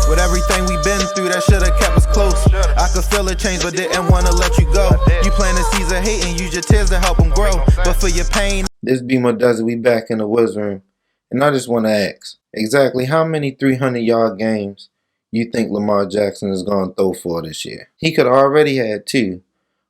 With everything we've been through, that should've kept us close. I could feel a change, but didn't wanna let you go. You plant a seeds of hate and use your tears to help them grow. But for your pain. This B'More Dezzy, we back in the Wiz room. And I just want to ask, exactly how many 300-yard games you think Lamar Jackson is going to throw for this year? He could have already had 2.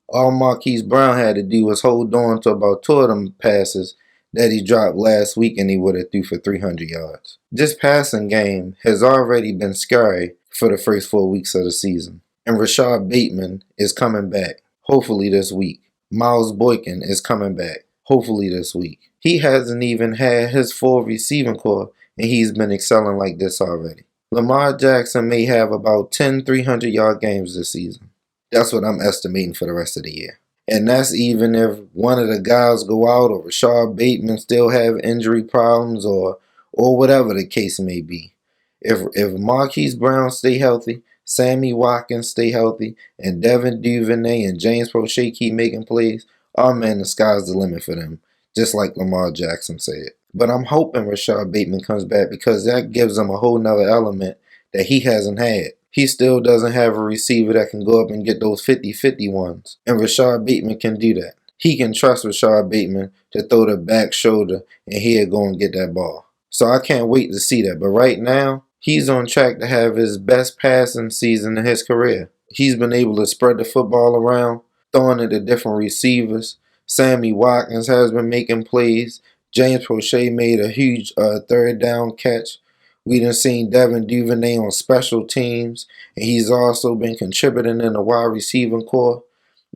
All Marquise Brown had to do was hold on to about 2 of them passes that he dropped last week, and he would have threw for 300 yards. This passing game has already been scary for the first 4 weeks of the season. And Rashod Bateman is coming back, hopefully this week. Miles Boykin is coming back, hopefully this week. He hasn't even had his full receiving core, and he's been excelling like this already. Lamar Jackson may have about 10 300-yard games this season. That's what I'm estimating for the rest of the year. And that's even if one of the guys go out, or Rashod Bateman still have injury problems, or whatever the case may be. If Marquise Brown stay healthy, Sammy Watkins stay healthy, and Denver and Duvernay and James Proche keep making plays, oh man, the sky's the limit for them, just like Lamar Jackson said. But I'm hoping Rashod Bateman comes back, because that gives him a whole nother element that he hasn't had. He still doesn't have a receiver that can go up and get those 50-50 ones. And Rashod Bateman can do that. He can trust Rashod Bateman to throw the back shoulder and he'll go and get that ball. So I can't wait to see that. But right now, he's on track to have his best passing season in his career. He's been able to spread the football around, throwing it to different receivers. Sammy Watkins has been making plays. James Proche made a huge third down catch. We done seen Denver Duvernay on special teams, and he's also been contributing in the wide receiving core.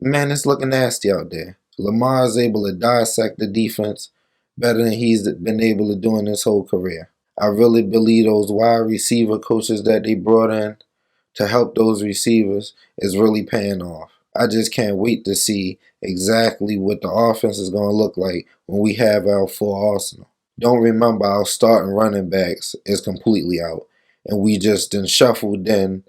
Man, it's looking nasty out there. Lamar is able to dissect the defense better than he's been able to do in his whole career. I really believe those wide receiver coaches that they brought in to help those receivers is really paying off. I just can't wait to see exactly what the offense is going to look like when we have our full arsenal. Don't remember our starting running backs is completely out. And we just done shuffled in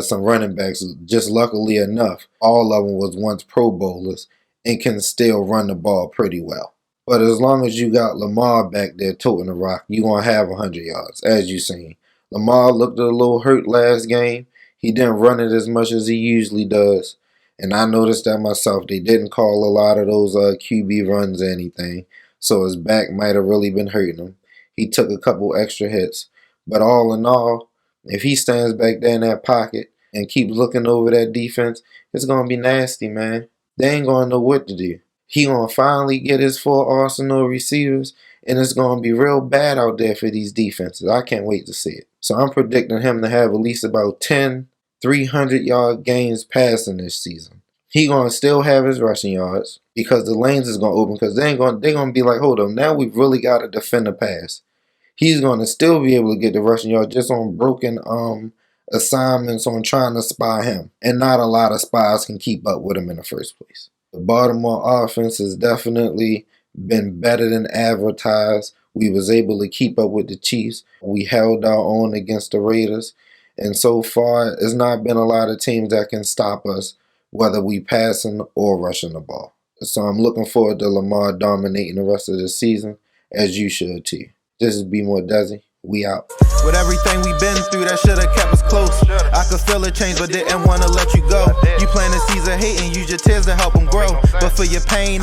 some running backs. Just luckily enough, all of them was once Pro Bowlers and can still run the ball pretty well. But as long as you got Lamar back there toting the rock, you're going to have 100 yards, as you seen. Lamar looked a little hurt last game. He didn't run it as much as he usually does. And I noticed that myself. They didn't call a lot of those QB runs or anything. So his back might have really been hurting him. He took a couple extra hits. But all in all, if he stands back there in that pocket and keeps looking over that defense, it's going to be nasty, man. They ain't going to know what to do. He going to finally get his full arsenal of receivers, and it's going to be real bad out there for these defenses. I can't wait to see it. So I'm predicting him to have at least about 10 300-yard games passing this season. He going to still have his rushing yards because the lanes is going to open, because they're going to be like, hold on, now we've really got to defend the pass. He's going to still be able to get the rushing yards just on broken assignments on trying to spy him. And not a lot of spies can keep up with him in the first place. The Baltimore offense has definitely been better than advertised. We was able to keep up with the Chiefs. We held our own against the Raiders. And so far, it's not been a lot of teams that can stop us, whether we passing or rushing the ball. So I'm looking forward to Lamar dominating the rest of the season, as you should too. This is B'More Dezzy. We out. With everything we've been through, that should've kept us close. I could feel a change, but didn't wanna let you go. You plant a seeds of hate and use your tears to help them grow. But for your pain.